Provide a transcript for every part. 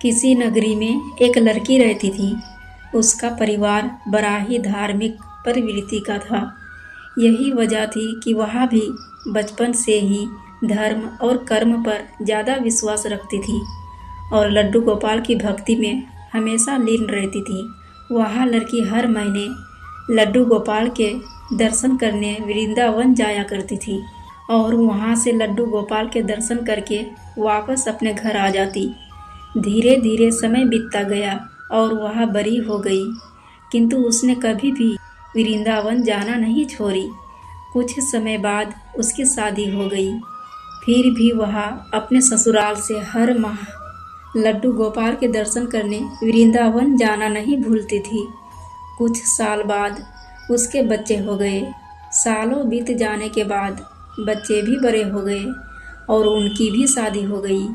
किसी नगरी में एक लड़की रहती थी। उसका परिवार बड़ा ही धार्मिक प्रवृत्ति का था। यही वजह थी कि वह भी बचपन से ही धर्म और कर्म पर ज़्यादा विश्वास रखती थी और लड्डू गोपाल की भक्ति में हमेशा लीन रहती थी। वह लड़की हर महीने लड्डू गोपाल के दर्शन करने वृंदावन जाया करती थी और वहाँ से लड्डू गोपाल के दर्शन करके वापस अपने घर आ जाती। धीरे धीरे समय बीतता गया और वह बड़ी हो गई, किंतु उसने कभी भी वृंदावन जाना नहीं छोड़ी। कुछ समय बाद उसकी शादी हो गई। फिर भी वह अपने ससुराल से हर माह लड्डू गोपाल के दर्शन करने वृंदावन जाना नहीं भूलती थी। कुछ साल बाद उसके बच्चे हो गए। सालों बीत जाने के बाद बच्चे भी बड़े हो गए और उनकी भी शादी हो गई,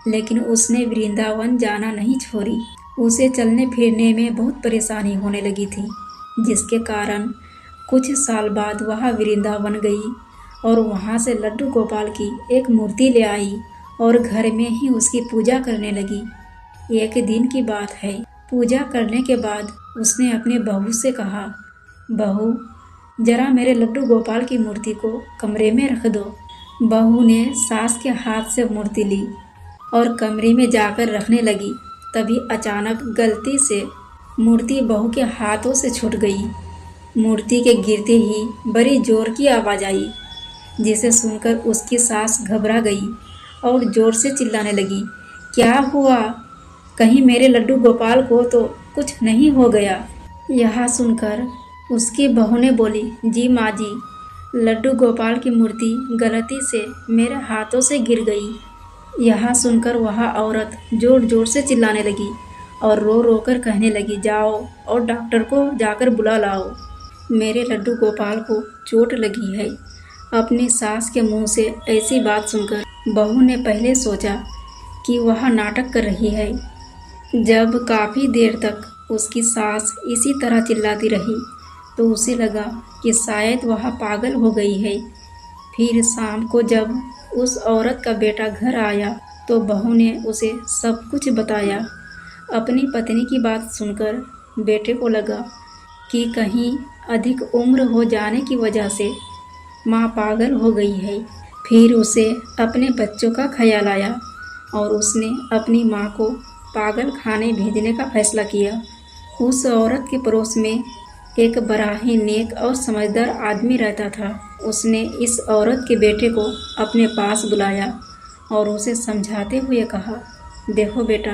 लेकिन उसने वृंदावन जाना नहीं छोड़ी। उसे चलने फिरने में बहुत परेशानी होने लगी थी, जिसके कारण कुछ साल बाद वह वृंदावन गई और वहाँ से लड्डू गोपाल की एक मूर्ति ले आई और घर में ही उसकी पूजा करने लगी। एक दिन की बात है, पूजा करने के बाद उसने अपने बहू से कहा, बहू जरा मेरे लड्डू गोपाल की मूर्ति को कमरे में रख दो। बहू ने सास के हाथ से मूर्ति ली और कमरे में जाकर रखने लगी। तभी अचानक गलती से मूर्ति बहू के हाथों से छूट गई। मूर्ति के गिरते ही बड़ी जोर की आवाज़ आई, जिसे सुनकर उसकी सास घबरा गई और जोर से चिल्लाने लगी, क्या हुआ? कहीं मेरे लड्डू गोपाल को तो कुछ नहीं हो गया? यह सुनकर उसकी बहू ने बोली, जी माँ जी, लड्डू गोपाल की मूर्ति गलती से मेरे हाथों से गिर गई। यह सुनकर वह औरत जोर जोर से चिल्लाने लगी और रो रो कर कहने लगी, जाओ और डॉक्टर को जाकर बुला लाओ, मेरे लड्डू गोपाल को चोट लगी है। अपनी सास के मुंह से ऐसी बात सुनकर बहू ने पहले सोचा कि वह नाटक कर रही है। जब काफ़ी देर तक उसकी सास इसी तरह चिल्लाती रही तो उसे लगा कि शायद वह पागल हो गई है। फिर शाम को जब उस औरत का बेटा घर आया तो बहू ने उसे सब कुछ बताया। अपनी पत्नी की बात सुनकर बेटे को लगा कि कहीं अधिक उम्र हो जाने की वजह से माँ पागल हो गई है। फिर उसे अपने बच्चों का ख्याल आया और उसने अपनी माँ को पागल खाने भेजने का फैसला किया। उस औरत के पड़ोस में एक बड़ा ही नेक और समझदार आदमी रहता था। उसने इस औरत के बेटे को अपने पास बुलाया और उसे समझाते हुए कहा, देखो बेटा,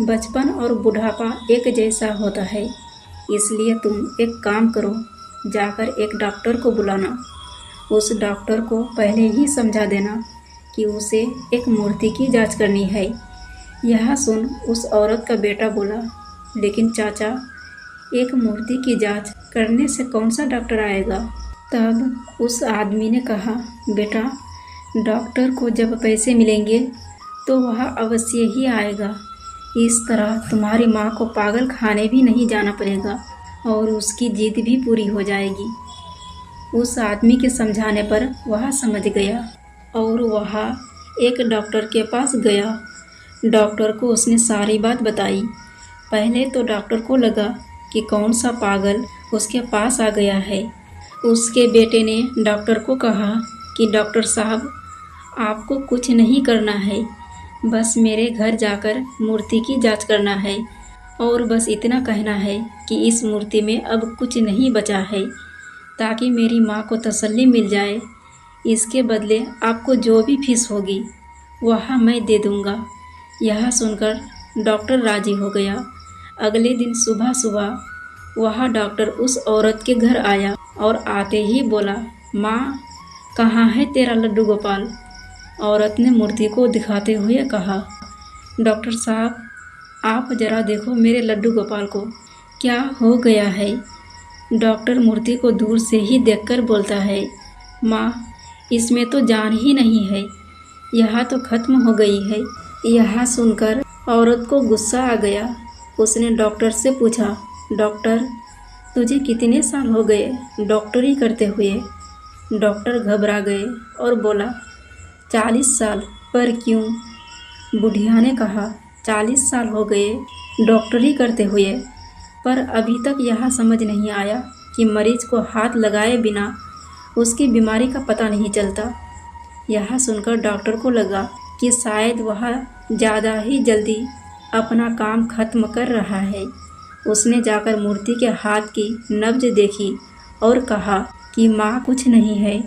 बचपन और बुढ़ापा एक जैसा होता है, इसलिए तुम एक काम करो, जाकर एक डॉक्टर को बुलाना। उस डॉक्टर को पहले ही समझा देना कि उसे एक मूर्ति की जांच करनी है। यह सुन उस औरत का बेटा बोला, लेकिन चाचा, एक मूर्ति की जांच करने से कौन सा डॉक्टर आएगा? तब उस आदमी ने कहा, बेटा, डॉक्टर को जब पैसे मिलेंगे तो वह अवश्य ही आएगा। इस तरह तुम्हारी माँ को पागल खाने भी नहीं जाना पड़ेगा और उसकी जिद भी पूरी हो जाएगी। उस आदमी के समझाने पर वह समझ गया और वह एक डॉक्टर के पास गया। डॉक्टर को उसने सारी बात बताई। पहले तो डॉक्टर को लगा कि कौन सा पागल उसके पास आ गया है। उसके बेटे ने डॉक्टर को कहा कि डॉक्टर साहब, आपको कुछ नहीं करना है, बस मेरे घर जाकर मूर्ति की जांच करना है और बस इतना कहना है कि इस मूर्ति में अब कुछ नहीं बचा है, ताकि मेरी माँ को तसल्ली मिल जाए। इसके बदले आपको जो भी फीस होगी वह मैं दे दूँगा। यह सुनकर डॉक्टर राजी हो गया। अगले दिन सुबह सुबह वह डॉक्टर उस औरत के घर आया और आते ही बोला, माँ, कहाँ है तेरा लड्डू गोपाल? औरत ने मूर्ति को दिखाते हुए कहा, डॉक्टर साहब, आप ज़रा देखो मेरे लड्डू गोपाल को क्या हो गया है। डॉक्टर मूर्ति को दूर से ही देखकर बोलता है, माँ, इसमें तो जान ही नहीं है, यह तो खत्म हो गई है। यह सुनकर औरत को गुस्सा आ गया। उसने डॉक्टर से पूछा, डॉक्टर, तुझे कितने साल हो गए डॉक्टरी करते हुए? डॉक्टर घबरा गए और बोला, 40 साल। पर क्यों? बुढ़िया ने कहा, 40 साल हो गए डॉक्टरी करते हुए, पर अभी तक यह समझ नहीं आया कि मरीज को हाथ लगाए बिना उसकी बीमारी का पता नहीं चलता। यह सुनकर डॉक्टर को लगा कि शायद वह ज़्यादा ही जल्दी अपना काम खत्म कर रहा है। उसने जाकर मूर्ति के हाथ की नब्ज देखी और कहा कि माँ कुछ नहीं है।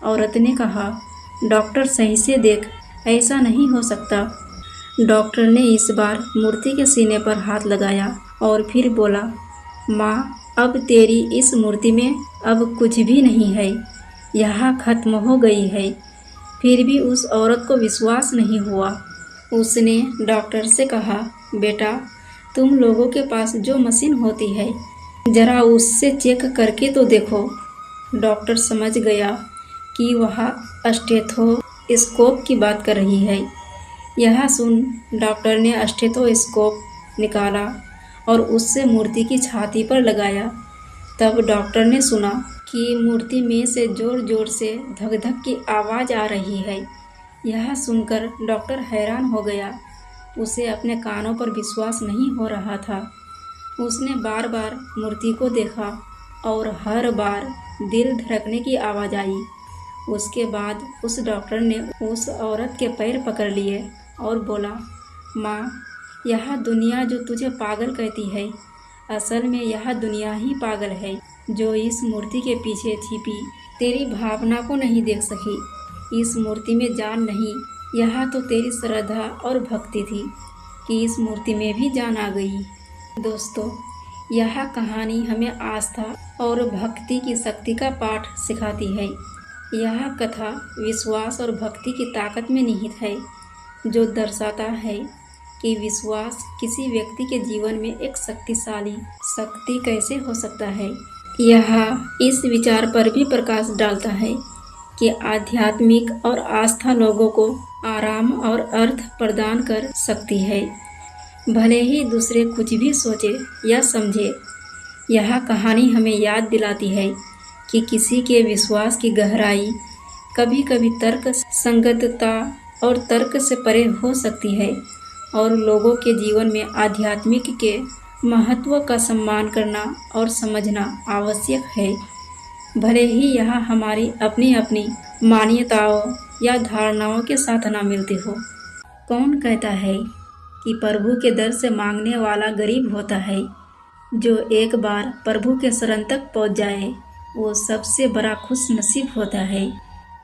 औरत ने कहा, डॉक्टर सही से देख, ऐसा नहीं हो सकता। डॉक्टर ने इस बार मूर्ति के सीने पर हाथ लगाया और फिर बोला, माँ अब तेरी इस मूर्ति में अब कुछ भी नहीं है, यह खत्म हो गई है। फिर भी उस औरत को विश्वास नहीं हुआ। उसने डॉक्टर से कहा, बेटा तुम लोगों के पास जो मशीन होती है ज़रा उससे चेक करके तो देखो। डॉक्टर समझ गया कि वह स्टेथोस्कोप की बात कर रही है। यह सुन डॉक्टर ने स्टेथोस्कोप निकाला और उससे मूर्ति की छाती पर लगाया। तब डॉक्टर ने सुना कि मूर्ति में से जोर जोर से धक धक की आवाज़ आ रही है। यह सुनकर डॉक्टर हैरान हो गया। उसे अपने कानों पर विश्वास नहीं हो रहा था। उसने बार बार मूर्ति को देखा और हर बार दिल धड़कने की आवाज़ आई। उसके बाद उस डॉक्टर ने उस औरत के पैर पकड़ लिए और बोला, माँ यह दुनिया जो तुझे पागल कहती है, असल में यह दुनिया ही पागल है जो इस मूर्ति के पीछे छिपी तेरी भावना को नहीं देख सकी। इस मूर्ति में जान नहीं, यह तो तेरी श्रद्धा और भक्ति थी कि इस मूर्ति में भी जान आ गई। दोस्तों, यह कहानी हमें आस्था और भक्ति की शक्ति का पाठ सिखाती है। यह कथा विश्वास और भक्ति की ताकत में निहित है, जो दर्शाता है कि विश्वास किसी व्यक्ति के जीवन में एक शक्तिशाली शक्ति कैसे हो सकता है। यह इस विचार पर भी प्रकाश डालता है कि आध्यात्मिक और आस्था लोगों को आराम और अर्थ प्रदान कर सकती है, भले ही दूसरे कुछ भी सोचे या समझे। यह कहानी हमें याद दिलाती है कि किसी के विश्वास की गहराई कभी कभी तर्क संगतता और तर्क से परे हो सकती है, और लोगों के जीवन में आध्यात्मिक के महत्व का सम्मान करना और समझना आवश्यक है, भले ही यह हमारी अपनी अपनी मान्यताओं या धारणाओं के साथ ना मिलती हो। कौन कहता है कि प्रभु के दर से मांगने वाला गरीब होता है? जो एक बार प्रभु के शरण तक पहुंच जाए वो सबसे बड़ा खुश नसीब होता है।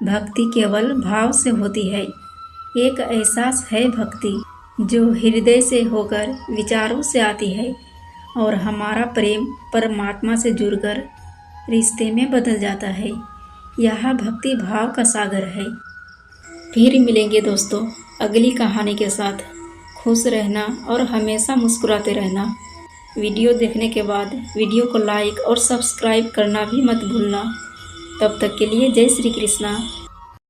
भक्ति केवल भाव से होती है। एक एहसास है भक्ति जो हृदय से होकर विचारों से आती है और हमारा प्रेम परमात्मा से जुड़कर रिश्ते में बदल जाता है। यह भक्ति भाव का सागर है। फिर मिलेंगे दोस्तों अगली कहानी के साथ। खुश रहना और हमेशा मुस्कुराते रहना। वीडियो देखने के बाद वीडियो को लाइक और सब्सक्राइब करना भी मत भूलना। तब तक के लिए जय श्री कृष्णा।